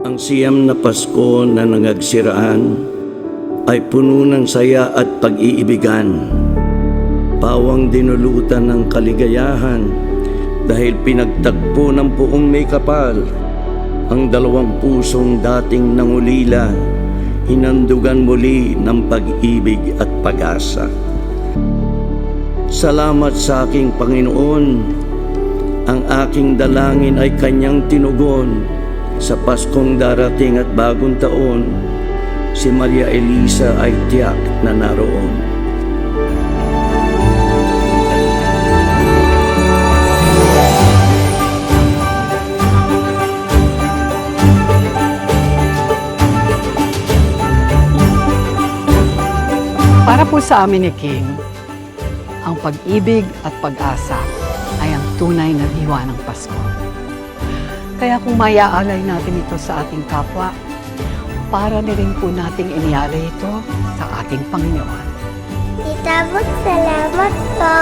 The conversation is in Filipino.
Ang siyam na Pasko na nangagsiraan ay puno ng saya at pag-iibigan. Pawang dinulutan ng kaligayahan dahil pinagtagpo ng buong may kapal ang dalawang pusong dating nangulila, hinandugan muli ng pag-ibig at pag-asa. Salamat sa aking Panginoon, ang aking dalangin ay kanyang tinugon. Sa Paskong darating at bagong taon, si Maria Elisa ay tiyak na naroon. Para po sa amin ni King, ang pag-ibig at pag-asa ay ang tunay na diwa ng Pasko. Kaya kung mayaalay natin ito sa ating kapwa, para na rin po nating inialay ito sa ating Panginoon. Tita Bot, salamat po.